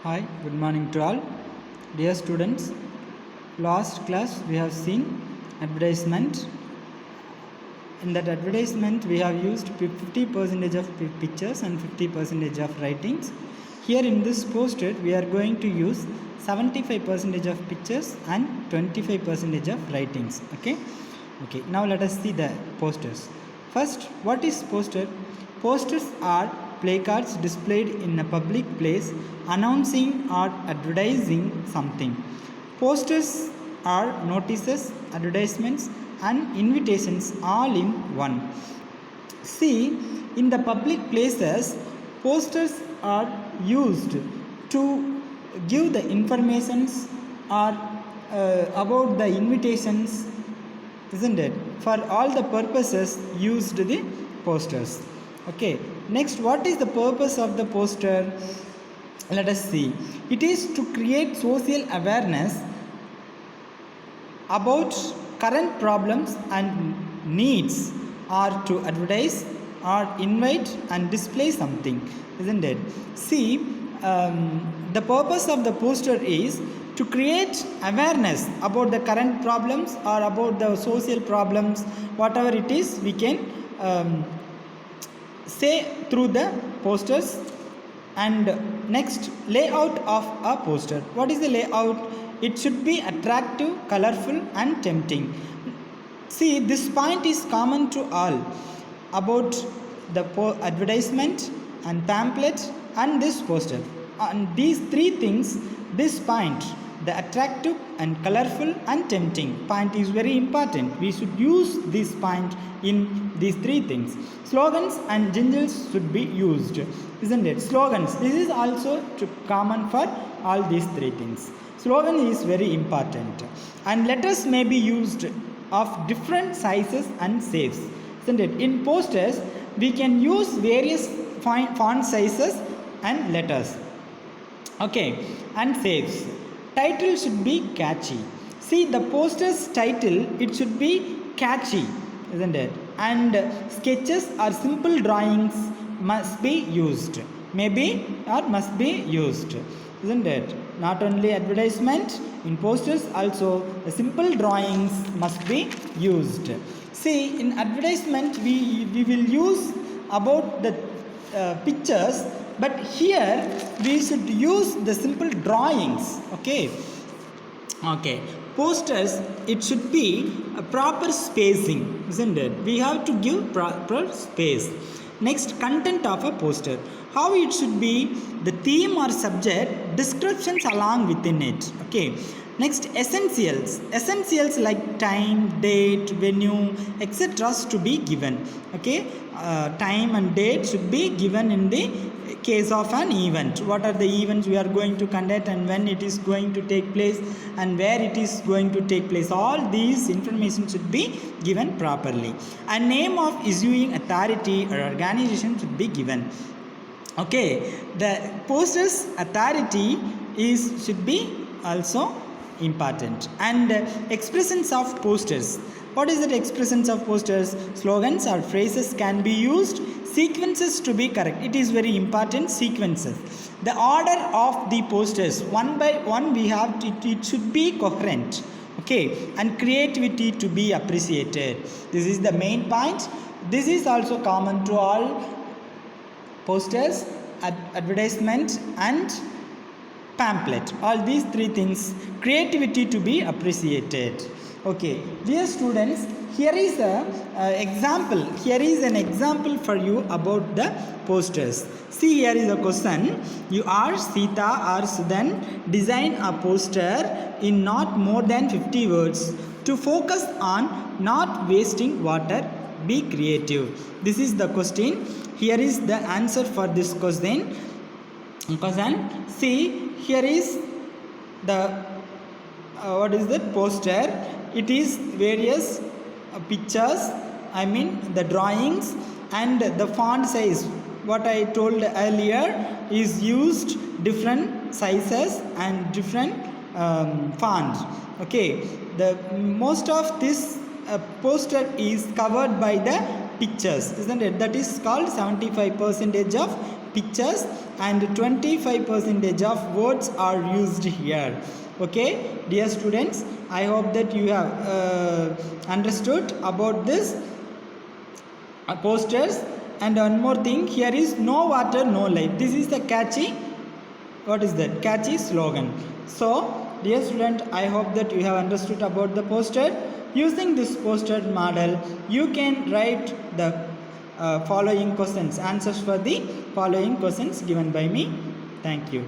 Hi, good morning to all. Dear students, last class we have seen advertisement. In that advertisement we have used 50% of pictures and 50% of writings. Here in this poster we are going to use 75% of pictures and 25% of writings. Okay, now let us see the posters. First, what is poster? Posters are placards displayed in a public place announcing or advertising something. Posters are notices, advertisements, and invitations all in one. See, in the public places, posters are used to give the informations or about the invitations, isn't it? For all the purposes used the posters. Okay, next, what is the purpose of the poster? Let us see. It is to create social awareness about current problems and needs, or to advertise or invite and display something, isn't it? See, the purpose of the poster is to create awareness about the current problems or about the social problems, whatever it is, we can say through the posters. And next, layout of a poster. What is the layout? It should be attractive, colorful, and tempting. See, this point is common to all about the advertisement and pamphlet and this poster. And these three things, this point, the attractive and colorful and tempting point is very important. We should use this point in these three things. Slogans and jingles should be used, isn't it? Slogans, this is also common for all these three things. Slogan is very important. And letters may be used of different sizes and shapes, isn't it? In posters, we can use various font sizes and letters, okay, and shapes. Title should be catchy. See, the poster's title, it should be catchy, isn't it? And sketches or simple drawings must be used, maybe, or must be used, isn't it? Not only advertisement, in posters also the simple drawings must be used. See, in advertisement we will use about the pictures, but here we should use the simple drawings. Okay, posters, it should be a proper spacing, isn't it? We have to give proper space. Next, content of a poster, how it should be, the theme or subject, descriptions along within it. Okay, next, essentials like time, date, venue, etc. to be given. Okay, time and date should be given in the case of an event. What are the events we are going to conduct and when it is going to take place and where it is going to take place, all these information should be given properly. A name of issuing authority or organization should be given. Okay, the poster's authority should be also important. And expressions of posters, what is the expressions of posters? Slogans or phrases can be used, sequences to be correct. It is very important, sequences. The order of the posters, one by one we have it should be coherent. Okay, and creativity to be appreciated. This is the main point. This is also common to all posters, advertisement, and pamphlet. All these three things, creativity to be appreciated. Okay, dear students, here is an example for you about the posters. See, here is a question. You are Sita or Sudan, design a poster in not more than 50 words to focus on not wasting water. Be creative. This is the question. Here is the answer for this question. See, here is the what is the poster? It is various pictures, I mean the drawings, and the font size, what I told earlier, is used different sizes and different fonts. Okay, the most of this poster is covered by the pictures, isn't it? That is called 75% of pictures and 25% of words are used here. Okay, dear students, I hope that you have understood about this posters. And one more thing, here is no water no light. This is the catchy, what is that, catchy slogan. So dear student, I hope that you have understood about the poster. Using this poster model, you can write the following questions, answers for the following questions given by me. Thank you.